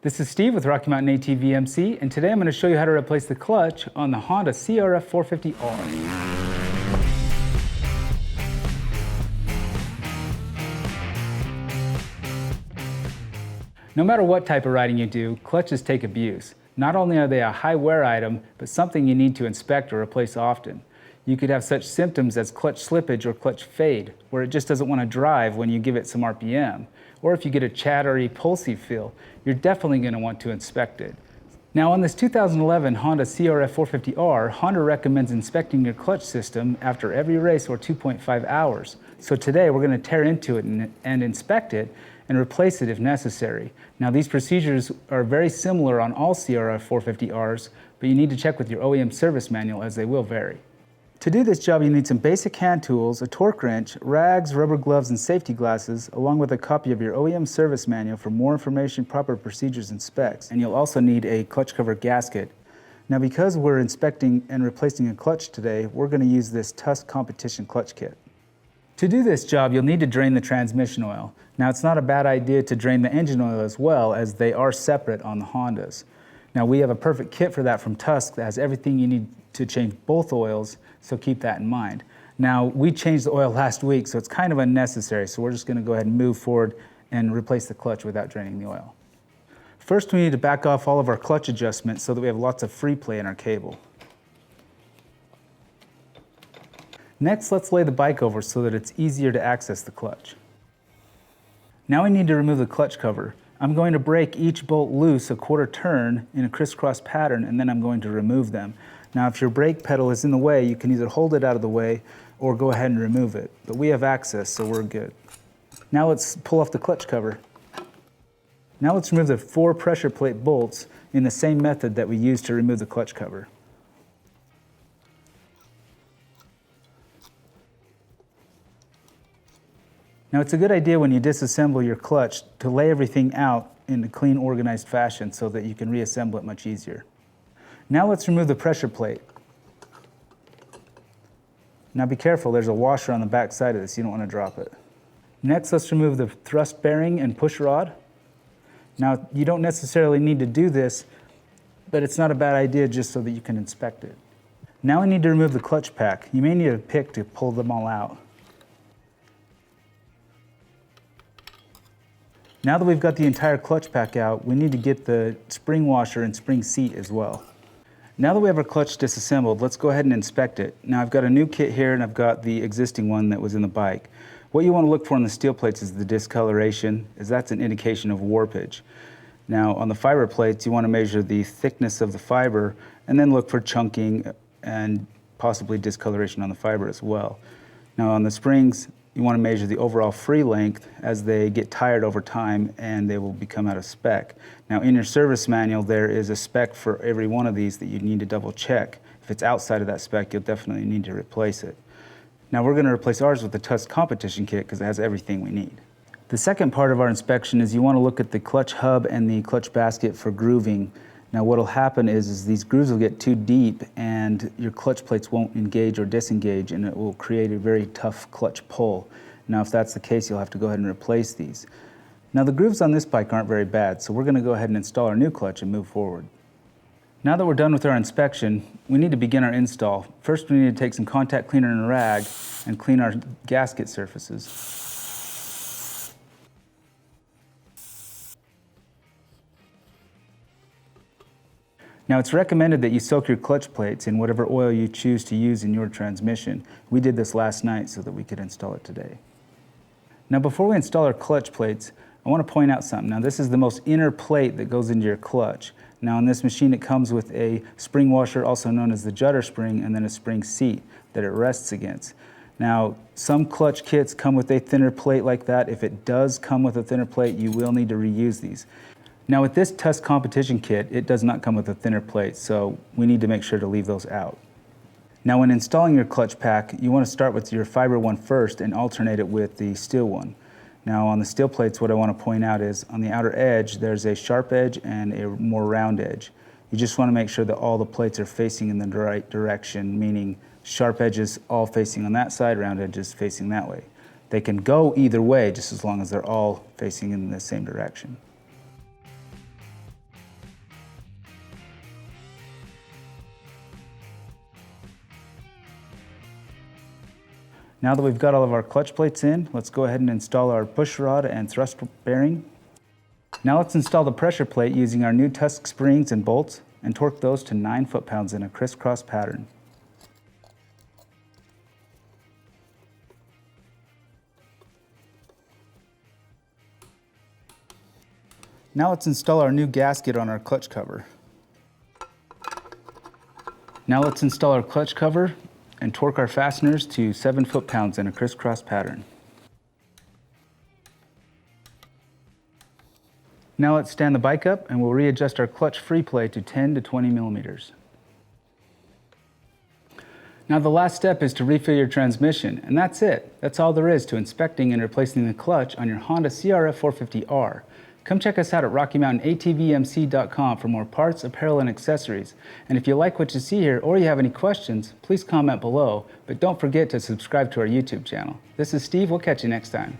This is Steve with Rocky Mountain ATVMC, and today I'm going to show you how to replace the clutch on the Honda CRF450R. No matter what type of riding you do, clutches take abuse. Not only are they a high wear item, but something you need to inspect or replace often. You could have such symptoms as clutch slippage or clutch fade, where it just doesn't want to drive when you give it some RPM. Or if you get a chattery, pulsy feel, you're definitely going to want to inspect it. Now on this 2011 Honda CRF450R, Honda recommends inspecting your clutch system after every race or 2.5 hours. So today we're going to tear into it and inspect it and replace it if necessary. Now these procedures are very similar on all CRF450Rs, but you need to check with your OEM service manual as they will vary. To do this job, you need some basic hand tools, a torque wrench, rags, rubber gloves, and safety glasses, along with a copy of your OEM service manual for more information, proper procedures, and specs. And you'll also need a clutch cover gasket. Now because we're inspecting and replacing a clutch today, we're going to use this Tusk Competition clutch kit. To do this job, you'll need to drain the transmission oil. Now it's not a bad idea to drain the engine oil as well, as they are separate on the Hondas. Now we have a perfect kit for that from Tusk that has everything you need to change both oils, so keep that in mind. Now we changed the oil last week, so it's kind of unnecessary, so we're just going to go ahead and move forward and replace the clutch without draining the oil. First, we need to back off all of our clutch adjustments so that we have lots of free play in our cable. Next, let's lay the bike over so that it's easier to access the clutch. Now we need to remove the clutch cover. I'm going to break each bolt loose a quarter turn in a crisscross pattern, and then I'm going to remove them. Now if your brake pedal is in the way, you can either hold it out of the way or go ahead and remove it. But we have access, so we're good. Now let's pull off the clutch cover. Now let's remove the 4 pressure plate bolts in the same method that we used to remove the clutch cover. Now it's a good idea when you disassemble your clutch to lay everything out in a clean, organized fashion so that you can reassemble it much easier. Now let's remove the pressure plate. Now be careful, there's a washer on the back side of this, you don't want to drop it. Next, let's remove the thrust bearing and push rod. Now you don't necessarily need to do this, but it's not a bad idea just so that you can inspect it. Now we need to remove the clutch pack. You may need a pick to pull them all out. Now that we've got the entire clutch pack out, we need to get the spring washer and spring seat as well. Now that we have our clutch disassembled, let's go ahead and inspect it. Now I've got a new kit here and I've got the existing one that was in the bike. What you want to look for in the steel plates is the discoloration, as that's an indication of warpage. Now on the fiber plates, you want to measure the thickness of the fiber and then look for chunking and possibly discoloration on the fiber as well. Now on the springs, you want to measure the overall free length as they get tired over time and they will become out of spec. Now in your service manual there is a spec for every one of these that you need to double check. If it's outside of that spec, you'll definitely need to replace it. Now we're going to replace ours with the Tusk Competition kit because it has everything we need. The second part of our inspection is you want to look at the clutch hub and the clutch basket for grooving. Now what will happen is these grooves will get too deep and your clutch plates won't engage or disengage, and it will create a very tough clutch pull. Now if that's the case, you'll have to go ahead and replace these. Now the grooves on this bike aren't very bad, so we're going to go ahead and install our new clutch and move forward. Now that we're done with our inspection, we need to begin our install. First we need to take some contact cleaner and a rag and clean our gasket surfaces. Now it's recommended that you soak your clutch plates in whatever oil you choose to use in your transmission. We did this last night so that we could install it today. Now before we install our clutch plates, I want to point out something. Now this is the most inner plate that goes into your clutch. Now in this machine it comes with a spring washer, also known as the judder spring, and then a spring seat that it rests against. Now some clutch kits come with a thinner plate like that. If it does come with a thinner plate, you will need to reuse these. Now with this Tusk Competition kit, it does not come with a thinner plate, so we need to make sure to leave those out. Now when installing your clutch pack, you want to start with your fiber one first and alternate it with the steel one. Now on the steel plates, what I want to point out is on the outer edge, there's a sharp edge and a more round edge. You just want to make sure that all the plates are facing in the right direction, meaning sharp edges all facing on that side, round edges facing that way. They can go either way just as long as they're all facing in the same direction. Now that we've got all of our clutch plates in, let's go ahead and install our push rod and thrust bearing. Now let's install the pressure plate using our new Tusk springs and bolts and torque those to 9 foot-pounds in a crisscross pattern. Now let's install our new gasket on our clutch cover. Now let's install our clutch cover and torque our fasteners to 7 foot-pounds in a crisscross pattern. Now let's stand the bike up and we'll readjust our clutch free play to 10 to 20 millimeters. Now the last step is to refill your transmission, and that's it. That's all there is to inspecting and replacing the clutch on your Honda CRF450R. Come check us out at RockyMountainATVMC.com for more parts, apparel, and accessories. And if you like what you see here or you have any questions, please comment below. But don't forget to subscribe to our YouTube channel. This is Steve. We'll catch you next time.